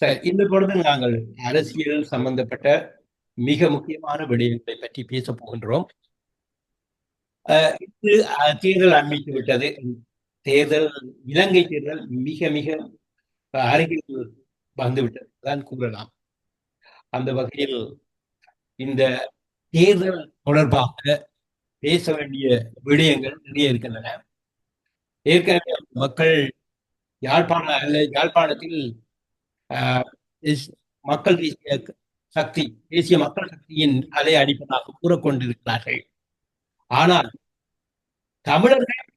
சரி, இந்த பொழுது நாங்கள் அரசியல் சம்பந்தப்பட்ட மிக முக்கியமான விடயங்களை பற்றி பேசப் போகின்றோம். இது தேர்தல் அண்மித்து விட்டது. தேர்தல் இலங்கை தேர்தல் மிக மிக அருகில் வந்துவிட்டது தான் கூறலாம். அந்த வகையில் இந்த தேர்தல் தொடர்பாக பேச வேண்டிய விடயங்கள் நிறைய இருக்கின்றன. ஏற்கனவே மக்கள் யாழ்ப்பாணத்தில் ஆஹ், மக்கள் தேசிய சக்தி தேசிய மக்கள் சக்தியின் அலை அடிப்பதாக கூறக்கொண்டிருக்கிறார்கள். ஆனால் தமிழர்கள்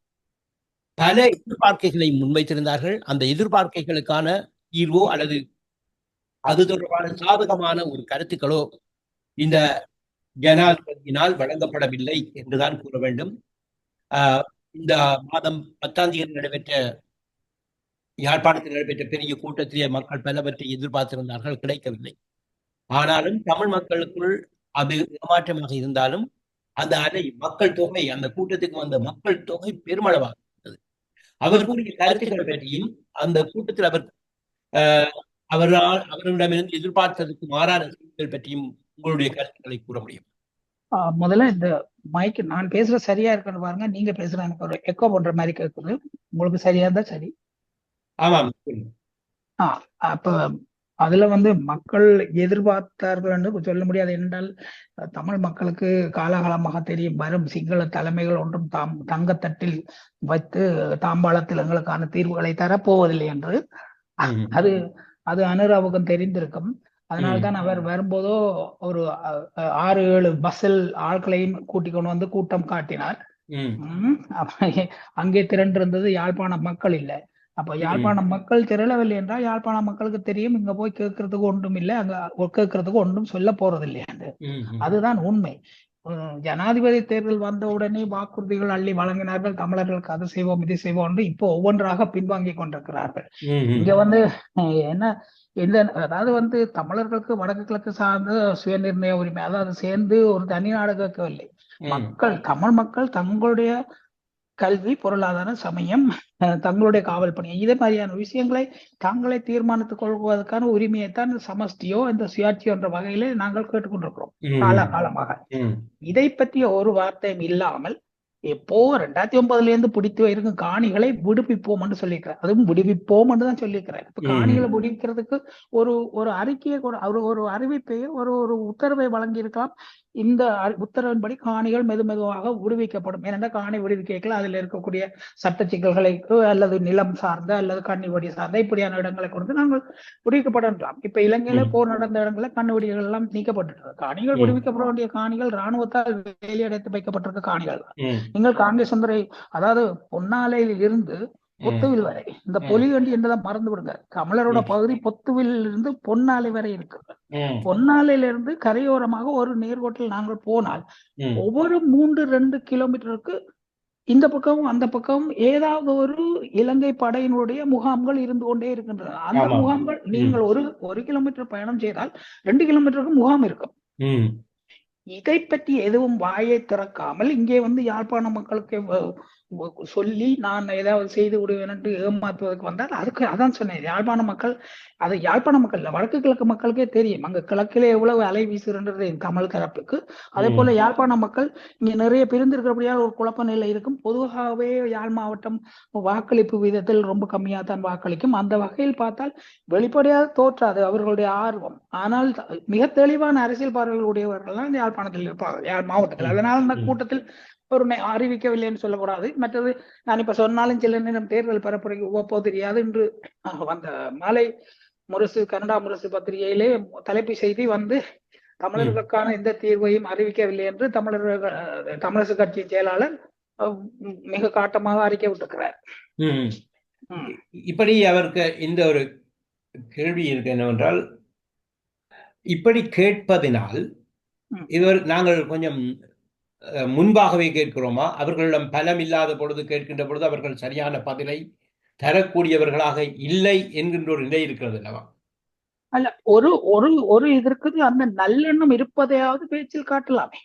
பல எதிர்பார்க்கைகளை முன்வைத்திருந்தார்கள். அந்த எதிர்பார்க்கைகளுக்கான தீர்வோ அல்லது அது தொடர்பான சாதகமான ஒரு கருத்துக்களோ இந்த ஜனாதிபதியினால் வழங்கப்படவில்லை என்றுதான் கூற வேண்டும். இந்த மாதம் 10ஆம் தேதி நடைபெற்ற யாழ்ப்பாணத்தில் நடைபெற்ற பெரிய கூட்டத்திலே மக்கள் பலவற்றை எதிர்பார்த்திருந்தார்கள், கிடைக்கவில்லை. ஆனாலும் தமிழ் மக்களுக்குள் அது ஏமாற்றமாக இருந்தாலும் அந்த அலை மக்கள் தொகை, அந்த கூட்டத்துக்கு வந்த மக்கள் தொகை பெருமளவாக இருந்தது. அவர் கூறிய கருத்துக்கள் பற்றியும் அந்த கூட்டத்தில் அவரிடமிருந்து எதிர்பார்த்ததுக்கு மாறான செய்திகள் பற்றியும் உங்களுடைய கருத்துக்களை கூற முடியும்? முதல்ல இந்த மைக் நான் பேசுற சரியா இருக்குன்னு பாருங்க. நீங்க பேசுற எனக்கு ஒரு எக்கோ பண்ற மாதிரி கேட்குது. உங்களுக்கு சரியா இருந்தா சரி. ஆமாம். அப்ப அதுல மக்கள் எதிர்பார்த்தார்கள் என்று சொல்ல முடியாது. என்றால் தமிழ் மக்களுக்கு காலகாலமாக தெரியும், வரும் சிங்கள தலைமைகள் ஒன்றும் தங்கத்தட்டில் வைத்து தாம்பாளத்தில் எங்களுக்கான தீர்வுகளை தரப்போவதில்லை என்று அது அது அனுராவுக்கும் தெரிந்திருக்கும். அதனால்தான் அவர் வரும்போதோ ஒரு 6-7 பஸ்ஸில் ஆட்களையும் கூட்டிக் கொண்டு வந்து கூட்டம் காட்டினார். அங்கே திரண்டிருந்தது யாழ்ப்பாண மக்கள் இல்லை. அப்ப யாழ்ப்பாண மக்கள் திரளவில்லை என்றால் யாழ்ப்பாண மக்களுக்கு தெரியும், இங்க போய் கேட்கறதுக்கு ஒன்றும் இல்லை, அங்க கேட்கறதுக்கு ஒன்றும் சொல்ல போறதில்லை என்று. அதுதான் உண்மை. ஜனாதிபதி தேர்தல் வந்த உடனே வாக்குறுதிகள் அள்ளி வழங்கினார்கள். தமிழர்களுக்கு அது செய்வோம் இது செய்வோம் என்று இப்போ ஒவ்வொன்றாக பின்வாங்கி கொண்டிருக்கிறார்கள். இங்க என்ன இந்த அதாவது தமிழர்களுக்கு வடக்கு கிழக்கு சார்ந்த சுயநிர்ணய உரிமை, அதாவது சேர்ந்து ஒரு தனி நாடு கேட்கவில்லை. தமிழ் மக்கள் தங்களுடைய கல்வி, பொருளாதார, சமயம், தங்களுடைய காவல் பணி, இதே மாதிரியான விஷயங்களை தாங்களே தீர்மானித்துக் கொள்வதற்கான உரிமையைத்தான் சமஷ்டியோ இந்த சுயாட்சியோ என்ற வகையிலே நாங்கள் கேட்டுக்கொண்டிருக்கிறோம் காலகாலமாக. இதை பற்றிய ஒரு வார்த்தையும் இல்லாமல் எப்போ 2009 இருந்து பிடித்து இருக்கும் காணிகளை விடுவிப்போம் என்று சொல்லியிருக்கிறார். அதுவும் விடுவிப்போம் என்று தான் சொல்லியிருக்கிறார். இப்ப காணிகளை விடுவிக்கிறதுக்கு ஒரு அறிக்கையை கூட, ஒரு அறிவிப்பை, ஒரு உத்தரவை வழங்கி இருக்கலாம். இந்த உத்தரவின்படி காணிகள் மெதுவாக விடுவிக்கப்படும். ஏனென்றால் காணி விடுவிக்கல அதில் இருக்கக்கூடிய சட்ட சிக்கல்களை அல்லது நிலம் சார்ந்த அல்லது கண்ணிவடி சார்ந்த இப்படியான இடங்களை கொண்டு நாங்கள் விடுவிக்கப்படலாம். இப்ப இலங்கையில போர் நடந்த இடங்களில் கண்ணிவடிகள் எல்லாம் நீக்கப்பட்டு காணிகள் விடுவிக்கப்பட வேண்டிய காணிகள் இராணுவத்தால் வேலையடைத்து வைக்கப்பட்டிருக்க காணிகள் தான். நீங்கள் காங்கிரஸ் அதாவது பொன்னாலையில் இருந்து பொத்துவில் வரை, இந்த பொலிகண்டி என்றுதான் மறந்து விடுங்க, தமிழரோட பகுதி பொத்துவில் இருந்து பொன்னாலை வரை இருக்கு. பொன்னாலையில இருந்து கரையோரமாக ஒரு நேர்கோட்டில் நாங்கள் போனால் ஒவ்வொரு 3-2 கிலோமீட்டருக்கு இந்த பக்கமும் அந்த பக்கமும் ஏதாவது ஒரு இலங்கை படையினுடைய முகாம்கள் இருந்து கொண்டே இருக்கின்றன. அந்த முகாம்கள் நீங்கள் ஒரு கிலோமீட்டர் பயணம் செய்தால் 2 கிலோமீட்டருக்கு முகாம் இருக்கும். இதை பற்றி எதுவும் வாயை திறக்காமல் இங்கே யாழ்ப்பாண மக்களுக்கு சொல்லி நான் ஏதாவது செய்து விடுவேன் என்று ஏமாற்றுவதற்கு வந்தால் அதுக்கு அதான் சொன்னேன். யாழ்ப்பாண மக்கள், அது யாழ்ப்பாண மக்கள் இல்ல, வடக்கு கிழக்கு மக்களுக்கே தெரியும் அங்க கிழக்கிலே எவ்வளவு அலை வீசுகின்றது தமிழ் தரப்புக்கு. அதே போல யாழ்ப்பாண மக்கள் இங்க நிறைய பிரிந்திருக்கிறபடியால் ஒரு குழப்ப நிலை இருக்கும். பொதுவாகவே யாழ் மாவட்டம் வாக்களிப்பு விதத்தில் ரொம்ப கம்மியா தான் வாக்களிக்கும். அந்த வகையில் பார்த்தால் வெளிப்படையாக தோற்றாது அவர்களுடைய ஆர்வம். ஆனால் மிக தெளிவான அரசியல் பார்வைகள் உடையவர்கள் தான் யாழ்ப்பாணத்தில் இருப்பார்கள், யாழ் மாவட்டத்தில். அதனால் அந்த கூட்டத்தில் ஒரு அறிவிக்கவில்லைன்னு சொல்லக்கூடாது. மற்றது நான் இப்ப சொன்னாலும் சில நேரம் தேர்தல் பரப்புரைக்கு ஒப்போ தெரியாது என்று வந்த மாலை முரசு, கனடா முரசு பத்திரிகையிலே தலைப்பு செய்தி தமிழர்களுக்கான எந்த தீர்வையும் அறிவிக்கவில்லை என்று தமிழரசு கட்சி செயலாளர் மிக காட்டமாக அறிக்கை விட்டிருக்கிறார். இப்படி அவருக்கு இந்த ஒரு கேள்வி இருக்கு என்னவென்றால், இப்படி கேட்பதினால் நாங்கள் கொஞ்சம் முன்பாகவே கேட்கிறோமா? அவர்களிடம் பலம் இல்லாத பொழுது கேட்கின்ற பொழுது அவர்கள் சரியான பதிலை தரக்கூடியவர்களாக இல்லை என்கின்ற ஒரு நிலை இருக்கிறது அல்லவா? அல்ல, ஒரு இதற்கு அந்த நல்லெண்ணம் இருப்பதையாவது பேச்சில் காட்டலாமே.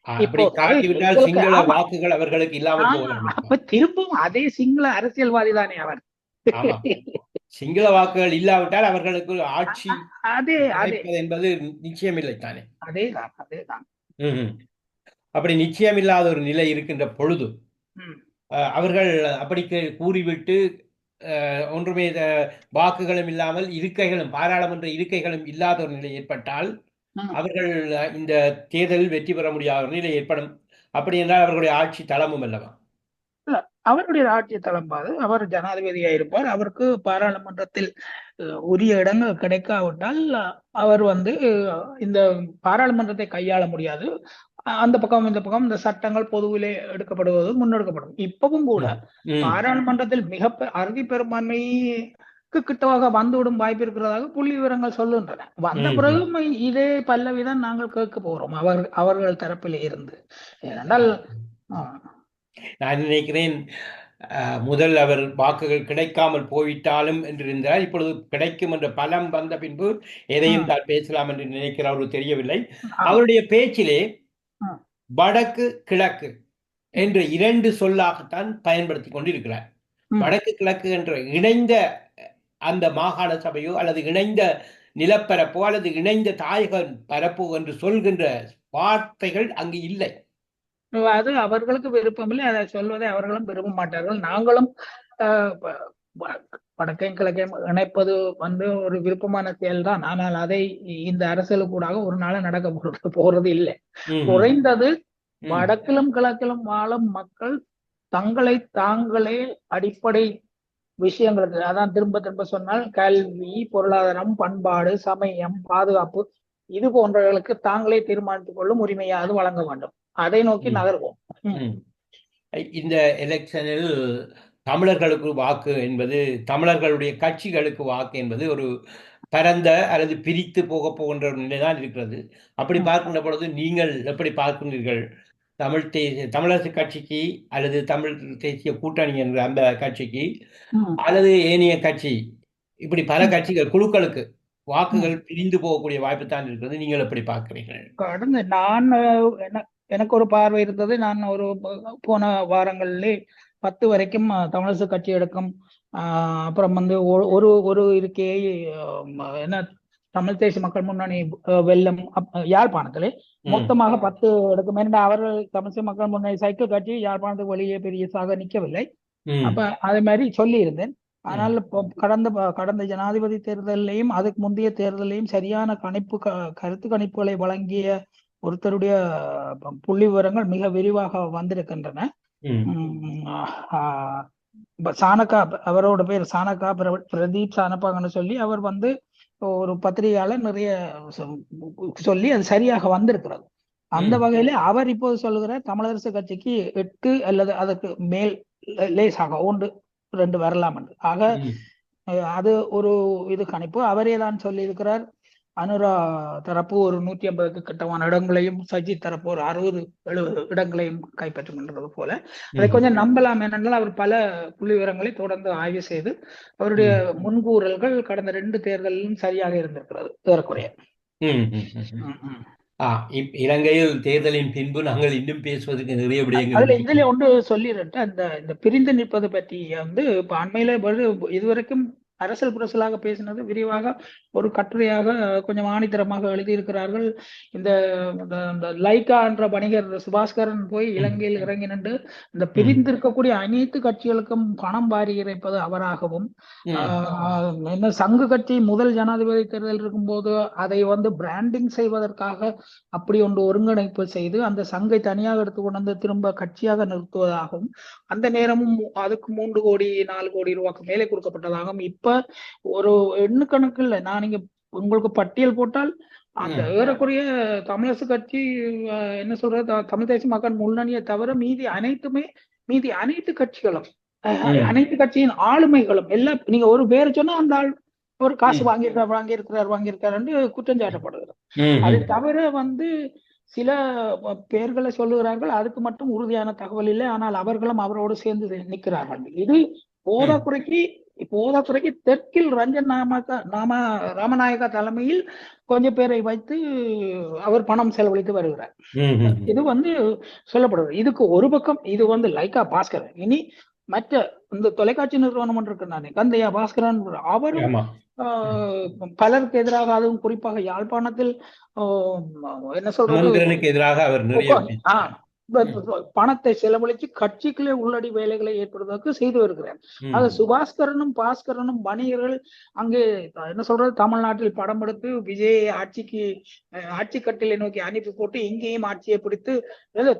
காட்டிவிட்டால் சிங்கள வாக்குகள் அவர்களுக்கு இல்லாமல் அப்ப திரும்பவும் அதே சிங்கள அரசியல்வாதி தானே அவர். சிங்கள வாக்குகள் இல்லாவிட்டால் அவர்களுக்கு ஒரு ஆட்சி அதே அதே கிடைப்பது என்பது நிச்சயமில்லை தானே. அதேதான் அதேதான். அப்படி நிச்சயமில்லாத ஒரு நிலை இருக்கின்ற பொழுது அவர்கள் அப்படி கூறிவிட்டு ஒன்றுமே வாக்குகளும் இல்லாமல் இருக்கைகளும் பாராளுமன்ற இருக்கைகளும் இல்லாத ஒரு நிலை ஏற்பட்டால் அவர்கள் இந்த தேர்தலில் வெற்றி பெற முடியாத ஒரு நிலை ஏற்படும். அப்படி என்றால் அவர்களுடைய ஆட்சி தளமும் அல்லவா? அவருடைய ஆட்சி தளம்பாது. அவர் ஜனாதிபதியா இருப்பார். அவருக்கு பாராளுமன்றத்தில் உரிய இடங்கள் கிடைக்காவிட்டால் அவர் இந்த பாராளுமன்றத்தை கையாள முடியாது. அந்த பக்கம் இந்த பக்கம் இந்த சட்டங்கள் பொதுவிலே எடுக்கப்படுவது முன்னெடுக்கப்படும். இப்பவும் கூட பாராளுமன்றத்தில் மிக அறுதி பெரும்பான்மைக்கு கிட்டவாக வந்துவிடும் வாய்ப்பு இருக்கிறதாக புள்ளி விவரங்கள் சொல்லுகின்றன. வந்த பிறகும் இதே பல்லவிதான் நாங்கள் கேட்க போகிறோம் அவர்கள் தரப்பிலே இருந்து. ஏனென்றால் நான் நினைக்கிறேன் முதல் அவர் வாக்குகள் கிடைக்காமல் போய்விட்டாலும் என்றிருந்தால் இப்பொழுது கிடைக்கும் என்ற பலம் வந்த பின்பு எதையும் தான் பேசலாம் என்று நினைக்கிறவர் தெரியவில்லை. அவருடைய பேச்சிலே வடக்கு கிழக்கு என்று 2 சொல்லாகத்தான் பயன்படுத்தி கொண்டிருக்கிறார். வடக்கு கிழக்கு என்ற இணைந்த அந்த மாகாண சபையோ அல்லது இணைந்த நிலப்பரப்போ அல்லது இணைந்த தாயக பரப்போ என்று சொல்கின்ற வார்த்தைகள் அங்கு இல்லை. அது அவர்களுக்கு விருப்பமில்லை. அதை சொல்வதை அவர்களும் விரும்ப மாட்டார்கள். நாங்களும் வடக்கையும் கிழக்கையும் இணைப்பது ஒரு விருப்பமான செயல்தான். ஆனால் அதை இந்த அரசியலுக்கூடாக ஒரு நாள் நடக்க போறது இல்லை. குறைந்தது வடக்கிலும் கிழக்கிலும் வாழும் மக்கள் தங்களை தாங்களே அடிப்படை விஷயங்களுக்கு, அதான் திரும்ப திரும்ப சொன்னால் கல்வி, பொருளாதாரம், பண்பாடு, சமயம், பாதுகாப்பு இது போன்றவர்களுக்கு தாங்களே தீர்மானித்துக் கொள்ளும் உரிமையாவது வழங்க வேண்டும். அதை நோக்கி நகர்வோம். இந்த எலெக்ஷனில் தமிழர்களுக்கு வாக்கு என்பது, தமிழர்களுடைய கட்சிகளுக்கு வாக்கு என்பது ஒரு பரந்த அல்லது பிரித்து போகின்ற ஒரு நிலைதான் இருக்கிறது. அப்படி பார்க்கின்ற பொழுது நீங்கள் எப்படி பார்க்கின்றீர்கள்? தமிழரசு கட்சிக்கு அல்லது தமிழ் தேசிய கூட்டணி என்ற அந்த கட்சிக்கு அல்லது ஏனைய கட்சி, இப்படி பல கட்சிகள் குழுக்களுக்கு வாக்குகள் பிரிந்து போகக்கூடிய வாய்ப்பு தான் இருக்கிறது. நீங்கள் எப்படி பார்க்கிறீர்கள்? கடந்த எனக்கு ஒரு பார்வை இருந்தது. நான் போன வாரங்களிலே 10 வரைக்கும் தமிழரசு கட்சி எடுக்கும். அப்புறம் ஒரு இருக்கையை தமிழ் தேசிய மக்கள் முன்னணி வெல்லம் யாழ்ப்பாணத்திலே மொத்தமாக 10 எடுக்கும். ஏன்னா அவர்கள் தமிழ் தேசிய மக்கள் முன்னணி சைக்கிள் கட்சி யாழ்ப்பாணத்துக்கு வெளியே பெரியசாக நிற்கவில்லை. அப்ப அதே மாதிரி சொல்லி இருந்தேன். ஆனால் கடந்த ஜனாதிபதி தேர்தலையும் அதுக்கு முந்தைய தேர்தலையும் சரியான கருத்து கணிப்புகளை வழங்கிய ஒருத்தருடைய புள்ளி விவரங்கள் மிக விரிவாக வந்திருக்கின்றன. சானகா, அவரோட பேர் சானகா, பிரதீப் சானப்பாங்கன்னு சொல்லி அவர் ஒரு பத்திரிகையாளர் நிறைய சொல்லி அது சரியாக வந்திருக்கிறது. அந்த வகையில அவர் இப்போது சொல்லுகிறார் தமிழரசு கட்சிக்கு 8 அல்லது அதுக்கு மேல் லேசாக 1-2 வரலாம் என்று. ஆக அது ஒரு கணிப்பு. அவரே தான் சொல்லி இருக்கிறார். அனுரா தரப்பு ஒரு 150க்கு கிட்டமான இடங்களையும், சஜித் தரப்பு ஒரு 60-70 இடங்களையும் கைப்பற்றுகின்றது போல. அதை கொஞ்சம் நம்பலாம். என்னென்றால் அவர் பல புள்ளி விவரங்களை தொடர்ந்து ஆய்வு செய்து அவருடைய முன்கூறல்கள் கடந்த 2 தேர்தலிலும் சரியாக இருந்திருக்கிறது ஏறக்குறைய. இலங்கையில் தேர்தலின் பின்பு நாங்கள் இன்னும் பேசுவதற்கு நிறைய விடயங்கள். இதுல ஒன்று சொல்லிட்டு இந்த பிரிந்து நிற்பது பற்றி இப்ப அண்மையில இதுவரைக்கும் அரசியல் புரசலாக பேசினது விரிவாக ஒரு கட்டுரையாக கொஞ்சம் ஆணித்தரமாக எழுதியிருக்கிறார்கள். இந்த லைகா என்ற வணிகர் சுபாஸ்கரன் போய் இலங்கையில் இறங்கி நின்று இந்த பிரிந்திருக்கக்கூடிய அனைத்து கட்சிகளுக்கும் பணம் வாரி இறைப்பது அவராகவும், என்ன சங்கு கட்சி முதல் ஜனாதிபதி தேர்தல் இருக்கும்போது அதை பிராண்டிங் செய்வதற்காக அப்படி ஒருங்கிணைப்பு செய்து அந்த சங்கை தனியாக எடுத்து கொண்டு திரும்ப கட்சியாக நிறுத்துவதாகவும், அந்த நேரமும் அதுக்கு 3 கோடி 4 கோடி ரூபாய்க்கு மேலே கொடுக்கப்பட்டதாகவும், இப்ப ஒரு எண்ணுக்கணக்கில் நான் நீங்க உங்களுக்கு பட்டியல் போட்டால் அந்த ஏறக்குறைய தமிழரசு கட்சி என்ன சொல்றது, தமிழ் தேசிய மக்கள் முன்னணியை தவிர மீதி அனைத்து கட்சிகளும், அனைத்து கட்சியின் ஆளுமைகளும் எல்லாம் நீங்க ஒரு பேர் சொன்னா அந்த ஆள் ஒரு காசு வாங்கியிருக்காரு குற்றம் சாட்டப்படுகிறது. அது தவிர சில பேர்களை சொல்லுகிறார்கள். அதுக்கு மட்டும் உறுதியான தகவல் இல்லை. ஆனால் அவர்களும் அவரோடு சேர்ந்து நிற்கிறார்கள். இது போதாக்குறைக்கு தெற்கில் ரஞ்சன் ராமநாயகா தலைமையில் கொஞ்சம் பேரை வைத்து அவர் பணம் செலவழித்து வருகிறார். இது சொல்லப்படுகிறது. இதுக்கு ஒரு பக்கம் இது லைகா பாஸ்கர். இனி மற்ற இந்த தொலைக்காட்சி நிறுவனம் ஒன்று இருக்கு நானே, கந்தையா பாஸ்கரன், அவரும் ஆமா. பலருக்கு எதிராக, அதுவும் குறிப்பாக யாழ்ப்பாணத்தில் என்ன சொல்றது, சுமந்திரனுக்கு எதிராக அவர் நிறைய பணத்தை செலவழித்து கட்சிகளே உள்ளடி வேலைகளை ஏற்படுவதற்கு செய்து வருகிறார். அது சுபாஸ்கரனும் பாஸ்கரனும் வணிகர்கள் அங்கே என்ன சொல்றது, தமிழ்நாட்டில் படம் எடுத்து விஜய் ஆட்சி கட்டிலை நோக்கி அனுப்பி போட்டு இங்கேயும் ஆட்சியை பிடித்து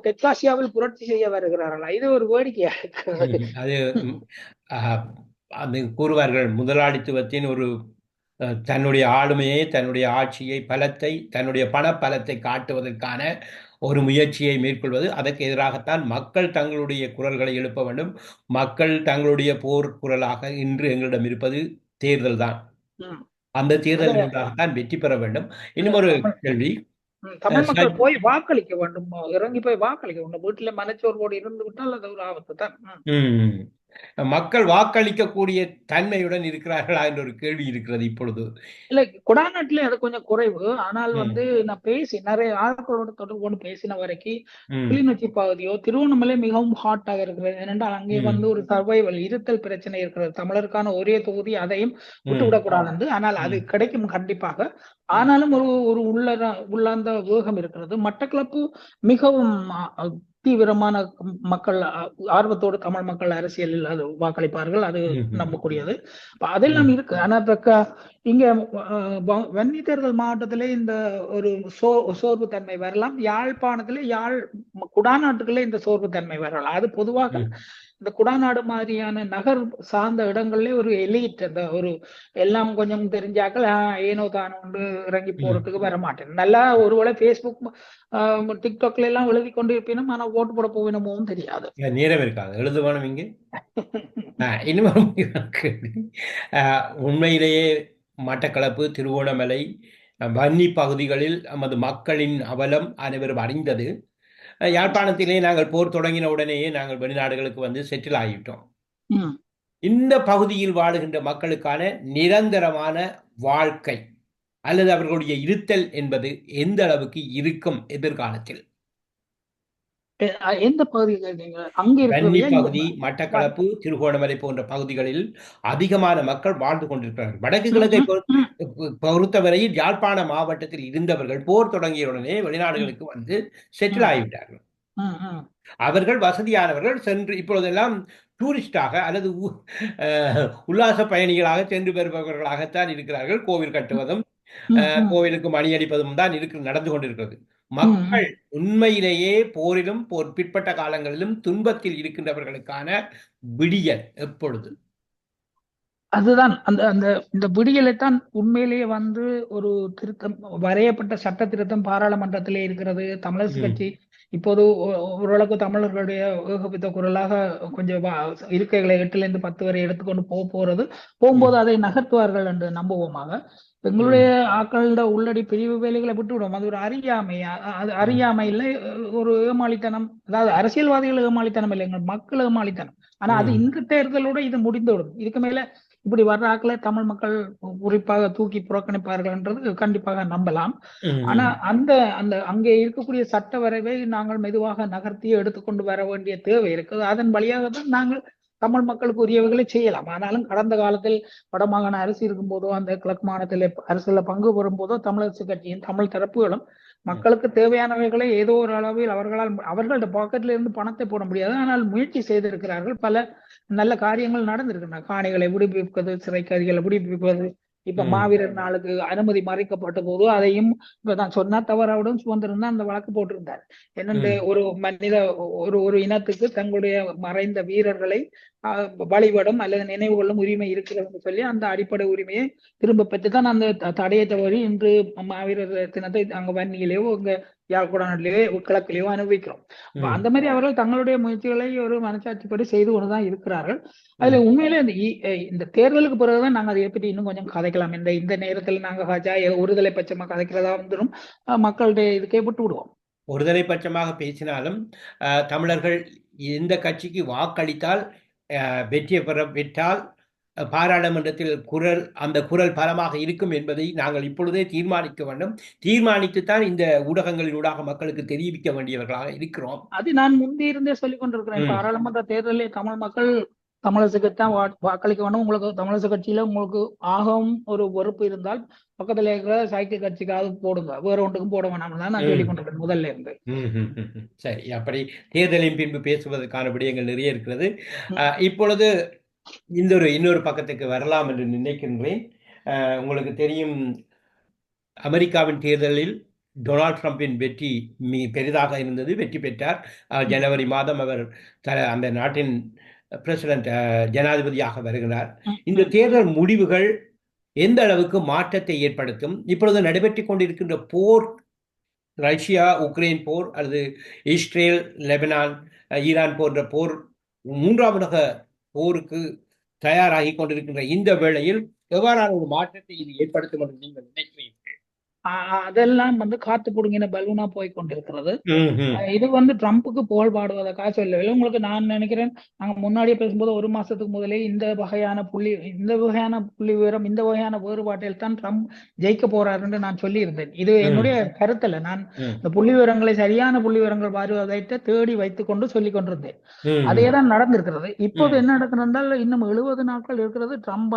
தெற்காசியாவில் புரட்சி செய்ய வருகிறார்களா? இது ஒரு வேடிக்கையா இருக்கிறது. அது கூறுவார்கள், முதலாளித்துவத்தின் ஒரு தன்னுடைய ஆளுமையை, தன்னுடைய ஆட்சியை, பலத்தை, தன்னுடைய பண பலத்தை காட்டுவதற்கான ஒரு முயற்சியை மேற்கொள்வது. அதற்கு எதிராகத்தான் மக்கள் தங்களுடைய குரல்களை எழுப்ப வேண்டும். மக்கள் தங்களுடைய போர் குரலாக இன்று எங்களிடம் இருப்பது தேர்தல் தான். அந்த தேர்தலினூடாகத்தான் வெற்றி பெற வேண்டும். இன்னும் ஒரு கேள்வி, தமிழ் மக்கள் போய் வாக்களிக்க வேண்டும், இறங்கி போய் வாக்களிக்க வேண்டும். வீட்டுல மனச்சோர்வோடு இருந்து விட்டால் அது ஒரு ஆபத்து தான். மக்கள் வாக்களிக்கக்கூடிய தன்மையுடன் இருக்கிறார்களா என்ற ஒரு கேள்வி இருக்கிறது இப்பொழுது. இல்ல, குடாநாட்டிலே அது கொஞ்சம் குறைவு. ஆனால் நான் நிறைய ஆட்களோட தொடர்பு கொண்டு பேசின வரைக்கும் கிளிநொச்சி பகுதியோ திருவண்ணாமலை மிகவும் ஹாட்டாக இருக்கிறது. ஏனென்றால் அங்கே ஒரு சர்வைவல் இருத்தல் பிரச்சனை இருக்கிறது. தமிழருக்கான ஒரே தொகுதி, அதையும் விட்டுவிடக்கூடாது. ஆனால் அது கிடைக்கும் கண்டிப்பாக. ஆனாலும் ஒரு உள்ளார்ந்த வேகம் இருக்கிறது. மட்டக்களப்பு மிகவும் தீவிரமான மக்கள் ஆர்வத்தோடு தமிழ் மக்கள் அரசியலில் அது வாக்களிப்பார்கள், அது நம்பக்கூடியது. அதெல்லாம் இருக்கு. ஆனா இங்க வன்னி தேர்தல் மாவட்டத்திலே இந்த ஒரு சோர்வு தன்மை வரலாம். யாழ்ப்பாணத்திலே குடாநாட்டுகளே இந்த சோர்வு தன்மை வரலாம். அது பொதுவாக இந்த குடாநாடு மாதிரியான நகர் சார்ந்த இடங்கள்ல ஒரு எலிட், அந்த ஒரு எல்லாம் கொஞ்சம் தெரிஞ்சாக்கள் ஏனோ தானோ ஒன்று இறங்கி போறதுக்கு வர மாட்டேன். நல்லா ஒருவேளை பேஸ்புக் டிக்டாக்ல எல்லாம் எழுதி கொண்டு இருப்பினும், ஆனா ஓட்டு போட போவினமும் தெரியாது, நேரம் இருக்காது, எழுதுவானும் இங்கே. இன்னும் உண்மையிலேயே மட்டக்களப்பு, திருவோணமலை, வன்னி பகுதிகளில் நமது மக்களின் அவலம் அனைவரும் அறிந்தது. யாழ்ப்பாணத்திலே நாங்கள் போர் தொடங்கின உடனேயே நாங்கள் வெளிநாடுகளுக்கு செட்டில் ஆகிவிட்டோம். இந்த பகுதியில் வாழுகின்ற மக்களுக்கான நிரந்தரமான வாழ்க்கை அல்லது அவர்களுடைய இருத்தல் என்பது எந்த அளவுக்கு இருக்கும் எதிர்காலத்தில்? எந்த பகுதிகள்? பகுதி, மட்டக்களப்பு, திருகோணமலை போன்ற பகுதிகளில் அதிகமான மக்கள் வாழ்ந்து கொண்டிருக்கிறார்கள். வடக்கு கிழக்கை பொறுத்தவரையில் யாழ்ப்பாண மாவட்டத்தில் இருந்தவர்கள் போர் தொடங்கியவுடனே வெளிநாடுகளுக்கு செட்டில் ஆகிவிட்டார்கள். அவர்கள் வசதியானவர்கள் சென்று இப்பொழுதெல்லாம் டூரிஸ்டாக அல்லது உல்லாச பயணிகளாக சென்று வருபவர்களாகத்தான் இருக்கிறார்கள். கோவில் கட்டுவதும் கோவிலுக்கு மணி அடிப்பதும் தான் நடந்து கொண்டிருக்கிறது. மக்கள் உண்மையிலேயே போரிலும் பிற்பட்ட காலங்களிலும் துன்பத்தில் இருக்கின்றவர்களுக்கான விடியல் எப்பொழுது? அதுதான் இந்த விடியலைத்தான் உண்மையிலேயே ஒரு திருத்தம், வரையப்பட்ட சட்ட திருத்தம் பாராளுமன்றத்திலே இருக்கிறது. தமிழரசு கட்சி இப்போது ஓரளவுக்கு தமிழர்களுடைய ஏகபித்த குரலாக கொஞ்சம் இருக்கைகளை 8லிருந்து 10 வரை எடுத்துக்கொண்டு போகும்போது அதை நகர்த்துவார்கள் என்று நம்புவோமாக. எங்களுடைய ஆக்களோட உள்ளடி பிரிவு வேலைகளை விட்டுவிடும். அது ஒரு அறியாமை இல்லை, ஒரு ஏமாளித்தனம். அதாவது அரசியல்வாதிகள் ஏமாளித்தனம் இல்லை, எங்கள் மக்கள் ஏமாளித்தனம். ஆனா அது இந்த தேர்தலோட இது முடிந்துவிடும். இதுக்கு மேல இப்படி வர்ற ஆக்களை தமிழ் மக்கள் குறிப்பாக தூக்கி புறக்கணிப்பார்கள் என்றது கண்டிப்பாக நம்பலாம். ஆனா அங்கே இருக்கக்கூடிய சட்ட வரைவை நாங்கள் மெதுவாக நகர்த்தி எடுத்துக்கொண்டு வர வேண்டிய தேவை இருக்குது. அதன் வழியாக தான் நாங்கள் தமிழ் மக்களுக்கு உரியவைகளை செய்யலாம். ஆனாலும் கடந்த காலத்தில் வடமாகாண அரசு இருக்கும் போதோ, அந்த கிழக்கு மாநிலத்தில் அரசுல பங்கு பெறும் போதோ, தமிழரசு கட்சியின் தமிழ் தரப்புகளும் மக்களுக்கு தேவையானவைகளை ஏதோ ஒரு அளவில் அவர்களோட பாக்கெட்ல இருந்து பணத்தை போட முடியாது, ஆனால் முயற்சி செய்திருக்கிறார்கள். பல நல்ல காரியங்கள் நடந்திருக்கின்றன. காணிகளை விடுவிப்பது, சிறை கைதிகளை விடுவிப்பது. இப்ப மாவீரர் நாளுக்கு அனுமதி மறைக்கப்பட்ட போது அதையும் நான் சொன்னா தவறாவிடும் சுதந்திரம் தான் அந்த வழக்கு போட்டிருந்தார். என்னென்று ஒரு இனத்துக்கு தங்களுடைய மறைந்த வீரர்களை வழிபடும் அல்லது நினைவு கொள்ளும் உரிமை இருக்கிறது சொல்லி அந்த அடிப்படை உரிமையை திரும்ப பெற்றுதான் அந்த தடையை தவறி இன்று மாவீரர் தினத்தை அங்க வன்னியிலேயோ இங்க யாழ்ப்பாணத்திலேயோ கிழக்கிலேயோ அனுபவிக்கிறோம். அந்த மாதிரி அவர்கள் தங்களுடைய முயற்சிகளை ஒரு மனசாட்சிப்படி செய்து கொண்டுதான் இருக்கிறார்கள். அதுல உண்மையிலே இந்த தேர்தலுக்கு பிறகுதான் நாங்க அதை பற்றி இன்னும் கொஞ்சம் கதைக்கலாம். இந்த நேரத்தில் நாங்க ஒருதலை பட்சமா கதைக்கிறதா வந்துடும், மக்களுடைய இதுக்கே விட்டு விடுவோம். ஒருதலை பட்சமாக பேசினாலும் தமிழர்கள் எந்த கட்சிக்கு வாக்களித்தால் வெற்றி பெற்றால் பாராளுமன்றத்தில் அந்த குரல் பலமாக இருக்கும் என்பதை நாங்கள் இப்பொழுதே தீர்மானிக்க வேண்டும். தீர்மானித்துத்தான் இந்த ஊடகங்களினூடாக மக்களுக்கு தெரிவிக்க வேண்டியவர்களாக இருக்கிறோம். அது நான் முன்பே இருந்தே சொல்லிக் கொண்டிருக்கிறேன். பாராளுமன்ற தேர்தலில் தமிழ் மக்கள் தமிழரசுக்கு தான் வாக்களிக்க வேணும். உங்களுக்கு தமிழரசு கட்சியில உங்களுக்கு ஆகவும் ஒரு வெறுப்பு இருந்தால் பக்கத்துல இருக்கிற சைக்கிள் கட்சிக்காவது போடுங்க, வேற ஒன்றுக்கும் போட வேணாம் தான் நான் சொல்லிக் கொண்டிருக்கேன் முதல்ல இருந்து. சரி, அப்படி தேர்தலின் பின்பு பேசுவதற்கான விடயங்கள் நிறைய இருக்கிறது. இப்பொழுது இன்னொரு பக்கத்துக்கு வரலாம் என்று நினைக்கின்றேன். உங்களுக்கு தெரியும், அமெரிக்காவின் தேர்தலில் டொனால்ட் ட்ரம்பின் வெற்றி பெரிதாக இருந்தது. வெற்றி பெற்றார். ஜனவரி மாதம் அவர் அந்த நாட்டின் பிரசிடென்ட், ஜனாதிபதியாக வருகிறார். இந்த தேர்தல் முடிவுகள் எந்த அளவுக்கு மாற்றத்தை ஏற்படுத்தும்? இப்பொழுது நடைபெற்றுக் கொண்டிருக்கின்ற போர், ரஷ்யா உக்ரைன் போர் அல்லது இஸ்ரேல் லெபனான் ஈரான் போன்ற போர், மூன்றாம் உலக போருக்கு தயாராகி கொண்டிருக்கின்ற இந்த வேளையில் எவ்வாறான ஒரு மாற்றத்தை இது ஏற்படுத்தும் என்று நீங்கள் நினைக்கிறீர்கள்? அதெல்லாம் காத்து புடுங்கின பலூனா போய் கொண்டிருக்கிறது. இது ட்ரம்புக்கு புகழ் பாடுவதற்காக சொல்லவில்லை. உங்களுக்கு நான் நினைக்கிறேன், நாங்க முன்னாடியே பேசும்போது ஒரு மாசத்துக்கு முதலே இந்த வகையான புள்ளி விவரம், இந்த வகையான வேறுபாட்டில் தான் ட்ரம்ப் ஜெயிக்க போறாருன்னு நான் சொல்லி இருந்தேன். இது என்னுடைய கருத்துல, நான் இந்த புள்ளி விவரங்களை, சரியான புள்ளி விவரங்கள் வருவதை தேடி வைத்துக் கொண்டு சொல்லிக் கொண்டிருந்தேன். அதேதான் நடந்திருக்கிறது. இப்போது என்ன நடக்கிறது, இன்னும் 70 நாட்கள் இருக்கிறது ட்ரம்ப்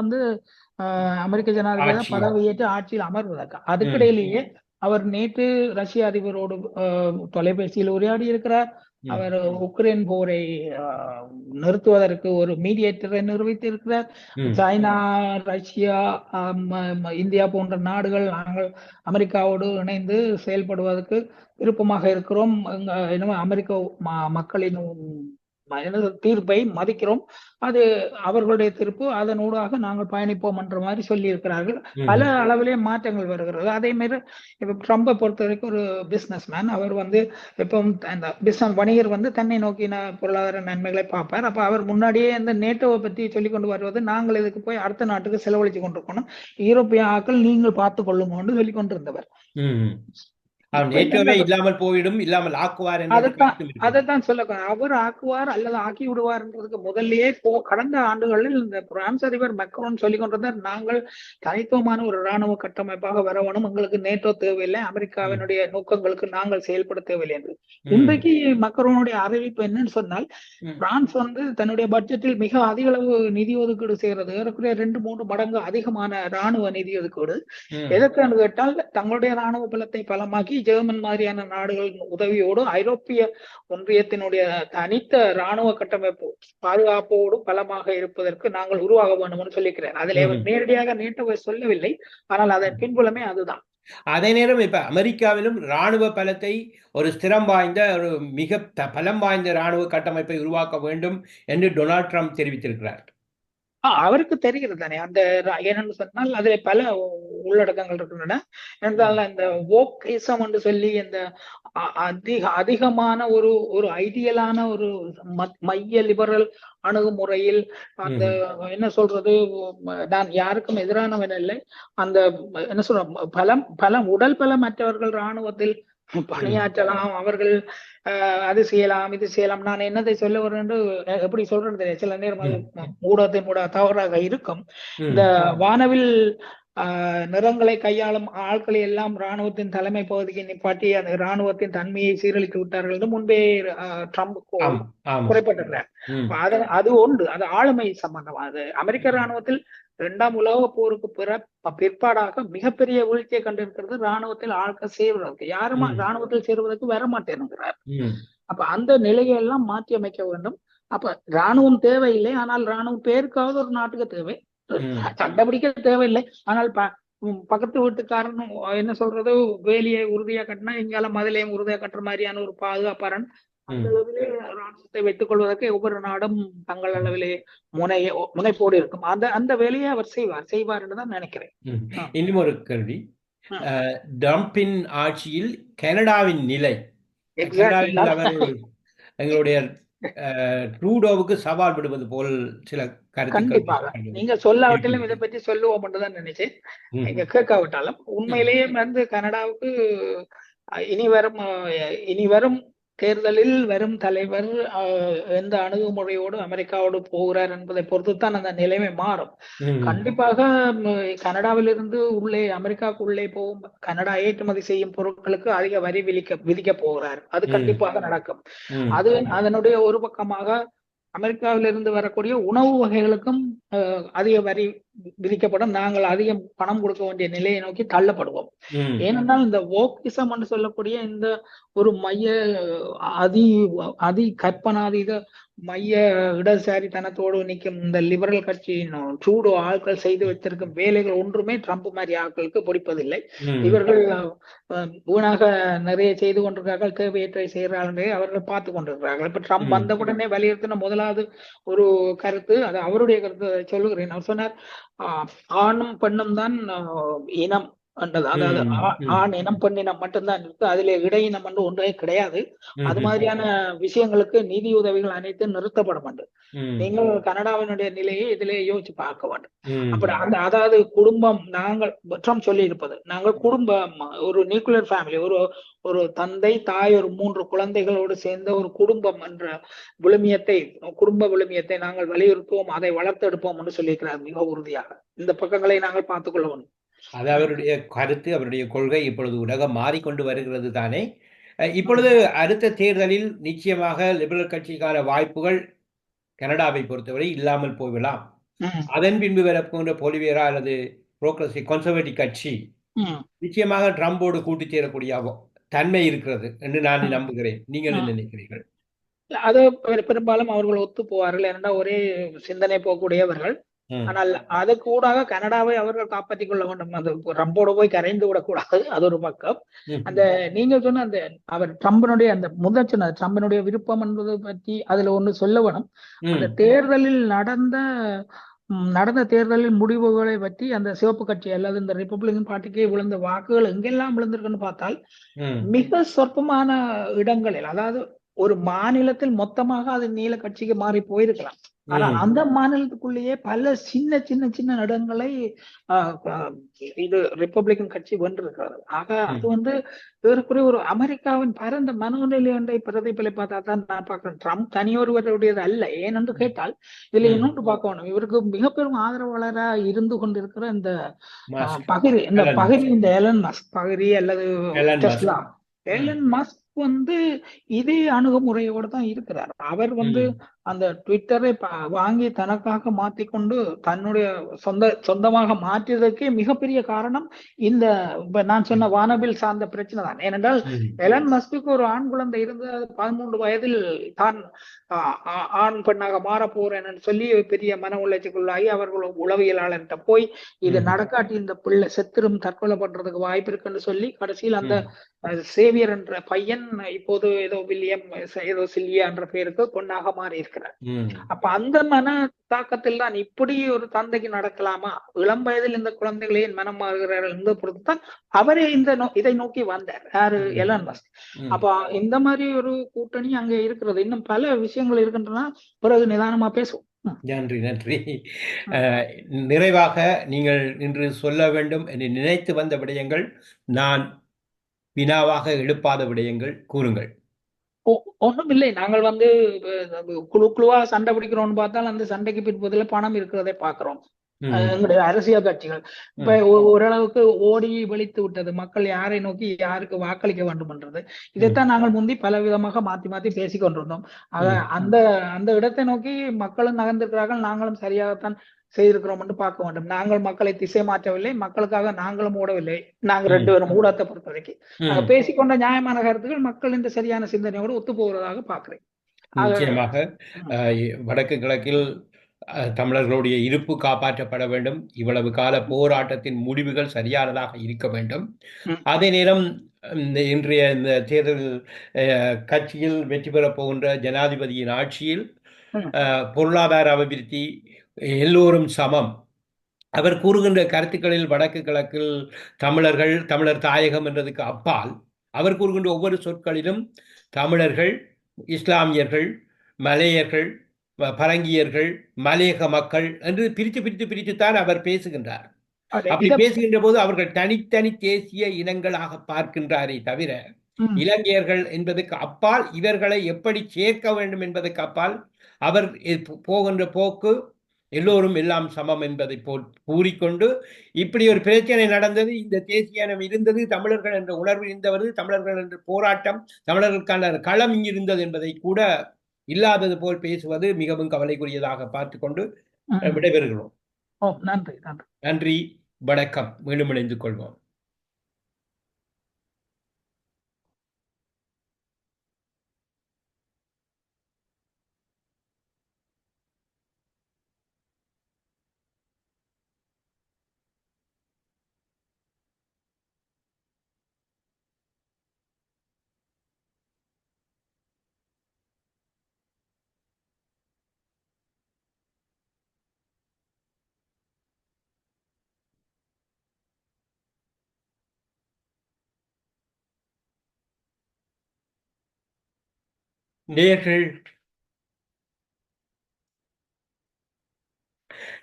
அமெரிக்க ஜனாதிபதி பதவியேற்று ஆட்சியில் அமர்வதற்கு. அதுக்கிடையிலேயே அவர் நேற்று ரஷ்ய அதிபரோடு தொலைபேசியில் உரையாடி இருக்கிறார். அவர் உக்ரைன் போரை நிறுத்துவதற்கு ஒரு மீடியேட்டரை நிறுவித்திருக்கிறார். சைனா, ரஷ்யா, இந்தியா போன்ற நாடுகள் நாங்கள் அமெரிக்காவோடு இணைந்து செயல்படுவதற்கு விருப்பமாக இருக்கிறோம், அமெரிக்க மக்களின் தீர்ப்பை மதிக்கிறோம், அது அவர்களுடைய தீர்ப்பு, அதனூடாக நாங்கள் பயணிப்போம் என்ற மாதிரி சொல்லி இருக்கிறார்கள். பல அளவிலே மாற்றங்கள் வருகிறது. அதே மாதிரி இப்ப ட்ரம்பை பொறுத்த வரைக்கும் ஒரு பிசினஸ் மேன். அவர் இப்போ அந்த பிசினஸ் வணிகர் தன்னை நோக்கின பொருளாதார நன்மைகளை பார்ப்பார். அப்ப அவர் முன்னாடியே இந்த நேட்டோவை பத்தி சொல்லி கொண்டு வருவது, நாங்கள் இதுக்கு போய் அடுத்த நாட்டுக்கு செலவழிச்சு கொண்டிருக்கணும், யூரோப்பிய ஆக்கள் நீங்கள் பார்த்துக் கொள்ளுங்க சொல்லி கொண்டிருந்தவர். இல்லாமல் போயிடும், இல்லாமல் ஆக்குவார். அதைத்தான் சொல்ல, அவர் ஆக்குவார் அல்லது ஆக்கி விடுவார்ன்றதுக்கு முதல்லயே கடந்த ஆண்டுகளில் இந்த பிரான்ஸ் அதிபர் மேக்ரோன் சொல்லிக் கொண்டிருந்தார், நாங்கள் தனித்துவமான ஒரு இராணுவ கட்டமைப்பாக வரவணும், எங்களுக்கு நேட்டோ தேவையில்லை, அமெரிக்காவினுடைய நோக்கங்களுக்கு நாங்கள் செயல்பட தேவையில்லை என்று. இன்றைக்கு மேக்ரோனுடைய அறிவிப்பு என்னன்னு சொன்னால், பிரான்ஸ் தன்னுடைய பட்ஜெட்டில் மிக அதிக அளவு நிதி ஒதுக்கீடு செய்கிறது, ஏறக்குறைய 2-3 மடங்கு அதிகமான இராணுவ நிதி ஒதுக்கீடு. எதற்கான கேட்டால், தங்களுடைய இராணுவ பலத்தை பலமாக்கி ஜெர்மன் மாதிரியான நாடுகளின் உதவியோடு ஐரோப்பிய ஒன்றியத்தினுடைய தனித்த இராணுவ கட்டமைப்பு பாதுகாப்போடு பலமாக இருப்பதற்கு நாங்கள் உருவாக வேண்டும் சொல்லிக்கிறேன். அதில் நேரடியாக நேட்டோவை சொல்லவில்லை, ஆனால் அதன் பின்புலமே அதுதான். அதே நேரம் இப்ப அமெரிக்காவிலும் இராணுவ பலத்தை, ஒரு ஸ்திரம் வாய்ந்த, ஒரு மிக பலம் வாய்ந்த இராணுவ கட்டமைப்பை உருவாக்க வேண்டும் என்று டொனால்ட் ட்ரம்ப் தெரிவித்திருக்கிறார். அவருக்கு தெரிகிறது தானே, அந்த என்னன்னு சொன்னால் அதுல பல உள்ளடக்கங்கள் இருக்கின்றன. என்றால் இந்த வோக்கிசம் என்று சொல்லி இந்த அதிகமான ஒரு ஐடியலான ஒரு மைய லிபரல் அணுகுமுறையில், அந்த என்ன சொல்றது, நான் யாருக்கும் எதிரானவன் இல்லை, அந்த என்ன சொல்ற பலம் உடல் பலமற்றவர்கள் இராணுவத்தில் பணியாற்றலாம், அவர்கள் அது செய்யலாம், இது செய்யலாம். நான் என்னதை சொல்ல வரேன் எப்படி சொல்றேன்னு தெரியாது, சில நேரம் ஊடகத்தின் தவறாக இருக்கும். இந்த வானவில் நிறங்களை கையாளும் ஆட்களை எல்லாம் இராணுவத்தின் தலைமை பகுதிக்கு நிப்பாட்டி அந்த இராணுவத்தின் தன்மையை சீரழித்து விட்டார்கள் என்று முன்பே ட்ரம்ப் குறைப்பட்டிருக்கிறார். அது ஒன்று, அது ஆளுமை சம்பந்தமானது. அமெரிக்க இராணுவத்தில் 2ஆம் உலக போருக்கு பிற்பாடாக மிகப்பெரிய வீழ்ச்சியை கண்டிருக்கிறது. இராணுவத்தில் ஆட்கள் சேருவதற்கு, யாரும் இராணுவத்தில் சேருவதற்கு வர மாட்டேன்கிறார். அப்ப அந்த நிலையெல்லாம் மாற்றி அமைக்க வேண்டும். அப்ப இராணுவம் தேவையில்லை, ஆனால் இராணுவம் பேருக்காவது ஒரு நாட்டுக்கு தேவை, சண்டை பிடிக்க தேவையில்லை. ஆனால் பக்கத்து வீட்டுக்காரன் என்ன சொல்றது, வேலியை உறுதியா கட்டினா இங்கால மதிலையும் உறுதியா கட்டுற மாதிரியான ஒரு பாதுகாப்பாரன் அந்த அளவிலே ராணுவத்தை வைத்துக் கொள்வதற்கு ஒவ்வொரு நாடும் தங்கள் அளவிலே முனைப்போடு இருக்கும். அந்த வேலையை அவர் செய்வார் என்றுதான் நினைக்கிறேன். இன்னும் ஒரு கேள்வி, ட்ரம்பின் ஆட்சியில் கனடாவின் நிலை, எங்களுடைய ட்ரூடோவுக்கு சவால் விடுவது போல் சில கருத்து. கண்டிப்பாக நீங்க சொல்லாவிட்டாலும் இதை பற்றி சொல்லுவோம் என்றுதான் நினைச்சேன். நீங்க கேட்காவிட்டாலும் உண்மையிலேயே கனடாவுக்கு இனி வரும் தேர்தலில் வரும் தலைவர் எந்த அணுகுமுறையோடு அமெரிக்காவோடு போகிறார் என்பதை பொறுத்துத்தான் அந்த நிலைமை மாறும். கண்டிப்பாக கனடாவிலிருந்து அமெரிக்காவுக்கு உள்ளே போகும், கனடா ஏற்றுமதி செய்யும் பொருட்களுக்கு அதிக வரி விதிக்க போகிறார். அது கண்டிப்பாக நடக்கும். அது அதனுடைய ஒரு பக்கமாக அமெரிக்காவிலிருந்து வரக்கூடிய உணவு வகைகளுக்கும் அதிக வரி விதிக்கப்படும். நாங்கள் அதிகம் பணம் கொடுக்க வேண்டிய நிலையை நோக்கி தள்ளப்படுவோம். ஏனென்றால் இந்த வோக்கிசம் என்று சொல்லக்கூடிய இந்த ஒரு மைய அதி அதி கற்பனாதீத மைய இடதுசாரித்தனத்தோடு நிற்கும் இந்த லிபரல் கட்சியின் சூடோ ஆட்கள் செய்து வைத்திருக்கும் வேலைகள் ஒன்றுமே ட்ரம்ப் மாதிரி ஆட்களுக்கு பிடிப்பதில்லை. இவர்கள் வீணாக நிறைய செய்து கொண்டிருக்கிறார்கள், தேவையற்றை செய்கிறார்கள், அவர்கள் பார்த்து கொண்டிருக்கிறார்கள். இப்ப ட்ரம்ப் வந்தவுடனே வலியுறுத்தின முதலாவது ஒரு கருத்து, அது அவருடைய கருத்து சொல்லுகிறேன். அவர் சொன்னார், ஆணும் பெண்ணும் தான் இனம் என்றது. அதாவது ஆண் இனம் பெண் இனம் மட்டும்தான் இருக்கு, அதுல இடையினம் என்று ஒன்றே கிடையாது. அது மாதிரியான விஷயங்களுக்கு நிதி உதவிகள் அனைத்தும் நிறுத்தப்பட வேண்டும். நீங்கள் கனடாவினுடைய நிலையை இதிலே யோசிச்சு பார்க்க வேண்டும். அப்படி அதாவது குடும்பம், நாங்கள் ட்ரம்ப் சொல்லி இருப்பது, நாங்கள் குடும்பம், ஒரு நியூக்ளியர் ஃபேமிலி, ஒரு தந்தை தாய் ஒரு 3 குழந்தைகளோடு சேர்ந்த ஒரு குடும்பம் என்ற குடும்ப விழுமியத்தை நாங்கள் வலியுறுத்துவோம், அதை வளர்த்தெடுப்போம் என்று சொல்லியிருக்கிறார் மிக உறுதியாக. இந்த பக்கங்களை நாங்கள் பார்த்துக் கொள்ள வேண்டும். அது அவருடைய கருத்து, அவருடைய கொள்கை. இப்பொழுது உலகம் மாறிக்கொண்டு வருகிறது தானே. இப்பொழுது அடுத்த தேர்தலில் நிச்சயமாக லிபரல் கட்சிக்கான வாய்ப்புகள் கனடாவை பொறுத்தவரை இல்லாமல் போய்விடலாம். அதன் பின்பு வரப்போன்ற பொலிவேரா அல்லது புரோக்ரஸிவ் கன்சர்வேட்டிவ் கட்சி நிச்சயமாக ட்ரம்போடு கூட்டு சேரக்கூடிய தன்மை இருக்கிறது என்று நான் நம்புகிறேன். நீங்கள் என்ன நினைக்கிறீர்கள்? அது பெரும்பாலும் அவர்கள் ஒத்து போவார்கள், ஏனென்றா ஒரே சிந்தனை போகக்கூடியவர்கள். ஆனால் அது கூடாக கனடாவை அவர்கள் காப்பாற்றிக் கொள்ள வேண்டும். அது ட்ரம்போட போய் கரைந்து விடக்கூடாது, அது ஒரு பக்கம். அந்த நீங்க சொன்ன அந்த அவர் ட்ரம்பினுடைய அந்த முதல் சொன்ன ட்ரம்பினுடைய விருப்பம் என்பது பற்றி அதுல ஒண்ணு சொல்ல வேணும். அந்த தேர்தலில் நடந்த தேர்தலின் முடிவுகளை பற்றி அந்த சிவப்பு கட்சி அல்லது இந்த ரிப்பப்ளிகன் பார்ட்டிக்கு விழுந்த வாக்குகள் எங்கெல்லாம் விழுந்திருக்குன்னு பார்த்தால் மிக சொற்பமான இடங்களில், அதாவது ஒரு மாநிலத்தில் மொத்தமாக அது நீல கட்சிக்கு மாறி போயிருக்கலாம். ஆனால் அந்த மாநிலத்துக்குள்ளேயே பல சின்ன சின்ன சின்ன இடங்களை இது ரிப்பப்ளிகன் கட்சி வென்றிருக்கிறது. ஆக அது ஏற்குறைய ஒரு அமெரிக்காவின் பரந்த மனோநிலை ஒன்றை பிரதிபலி பார்த்தா தான் நான் பார்க்கிறேன். ட்ரம்ப் தனியொருவருடையது அல்ல. ஏனென்று கேட்டால் இதுல இன்னொன்று பார்க்கணும், இவருக்கு மிக பெரும் ஆதரவாளராக இருந்து கொண்டிருக்கிற இந்த எலன் மஸ்க் பகிரி அல்லது டெஸ்லா, எலன் மஸ்க் இதே அணுகுமுறையோடு தான் இருக்கிறார். அவர் அந்த ட்விட்டரை வாங்கி தனக்காக மாற்றிக்கொண்டு தன்னுடைய சொந்தமாக மாற்றியதற்கே மிகப்பெரிய காரணம் இந்த நான் சொன்ன வானவில் சார்ந்த பிரச்சனை தான். ஏனென்றால் எலன் மஸ்குக்கு ஒரு ஆண் குழந்தை இருந்த 13 வயதில் தான் ஆண் பெண்ணாக மாற போறேன்னு சொல்லி பெரிய மன உளைச்சலுக்குள்ளாகி அவர்கள் உளவியலாளர்கிட்ட போய் இது நடக்காட்டி இந்த பிள்ளை செத்துரும், தற்கொலை பண்றதுக்கு வாய்ப்பு இருக்குன்னு சொல்லி கடைசியில் அந்த சேவியர் என்ற பையன் இப்போது ஏதோ வில்லியம் ஏதோ சில்லியா என்ற பெயருக்கு பொண்ணாக மாறி இருக்கிறார். அப்ப அந்த மன தாக்கத்தில் தான் இப்படி ஒரு தந்தைக்கு நடக்கலாமா, இளம் வயதில் இந்த குழந்தைகளே மனம் மாறுகிறார்கள் என்பதை பொறுத்துதான் அவரே இதை நோக்கி வந்தார், யாரு, எலன் மஸ்க். அப்ப இந்த மாதிரி ஒரு கூட்டணி அங்க இருக்கிறது. இன்னும் பல விஷயங்கள் இருக்கின்றன, பிறகு நிதானமா பேசுவோம். நன்றி நன்றி. நிறைவாக நீங்கள் இன்று சொல்ல வேண்டும் என்று நினைத்து வந்த விடயங்கள், நான் வினாவாக எழுப்பாத விடயங்கள் கூறுங்கள். ஒண்ணும் இல்லை, நாங்கள் குழுவா சண்டை பிடிக்கிறோம்னு பார்த்தால் அந்த சண்டைக்கு பிற்பதில பணம் இருக்கிறதை பார்க்கிறோம். எங்களுடைய அரசியல் கட்சிகள் இப்ப ஓரளவுக்கு ஓடி வெளித்து விட்டது, மக்கள் யாரை நோக்கி யாருக்கு வாக்களிக்க வேண்டும் என்றது. இதைத்தான் நாங்கள் முந்தி பல விதமாக மாத்தி மாத்தி பேசிக் கொண்டிருந்தோம். அந்த அந்த இடத்தை நோக்கி மக்களும் நகர்ந்திருக்கிறார்கள், நாங்களும் சரியாகத்தான் செய்திருக்கிறோம் என்று பார்க்க வேண்டும். நாங்கள் மக்களை திசை மாற்றவில்லை, மக்களுக்காக நாங்களும் ஓடவில்லை. நாங்கள் 2 பேரும் ஊடகத்தை பொறுத்த வரைக்கும் நாங்கள் பேசிக்கொண்ட நியாயமான கருத்துக்கள் மக்கள் இந்த சரியான சிந்தனையோடு ஒத்து போவதாக பார்க்கிறேன். நிச்சயமாக வடக்கு கிழக்கில் தமிழர்களுடைய இருப்பு காப்பாற்றப்பட வேண்டும். இவ்வளவு கால போராட்டத்தின் முடிவுகள் சரியானதாக இருக்க வேண்டும். அதே நேரம் இன்றைய இந்த தேர்தல் கட்சியில் வெற்றி பெறப் போகின்ற ஜனாதிபதியின் ஆட்சியில் பொருளாதார அபிவிருத்தி, எல்லோரும் சமம், அவர் கூறுகின்ற கருத்துக்களில் வடக்கு கிழக்கில் தமிழர் தாயகம் என்றதுக்கு அப்பால் அவர் கூறுகின்ற ஒவ்வொரு சொற்களிலும் தமிழர்கள், இஸ்லாமியர்கள், மலையர்கள், பரங்கியர்கள், மலையக மக்கள் என்று பிரித்துத்தான் அவர் பேசுகின்றார். அப்படி பேசுகின்ற போது அவர்கள் தனித்தனி தேசிய இனங்களாக பார்க்கின்றாரே தவிர இலங்கையர்கள் என்பதற்கு அப்பால் இவர்களை எப்படி சேர்க்க வேண்டும் என்பதற்கு அப்பால் அவர் போகின்ற போக்கு எல்லோரும் எல்லாம் சமம் என்பதை கூறிக்கொண்டு, இப்படி ஒரு பிரச்சனை நடந்தது, இந்த தேசிய இனம் இருந்தது, தமிழர்கள் என்ற உணர்வு இருந்தது, தமிழர்கள் என்ற போராட்டம், தமிழர்களுக்கான களம் இருந்தது என்பதை கூட இல்லாதது போல் பேசுவது மிகவும் கவலைக்குரியதாக பார்த்துக்கொண்டு விடைபெறுகிறோம். நன்றி நன்றி நன்றி, வணக்கம். மீண்டும் இணைந்து கொள்வோம்.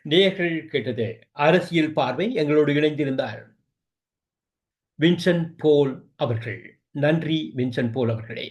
நேயர்கள் கேட்டது அரசியல் பார்வை. எங்களோடு இணைந்திருந்தார் வின்சென்ட் போல் அவர்கள். நன்றி வின்சென்ட் போல் அவர்களே.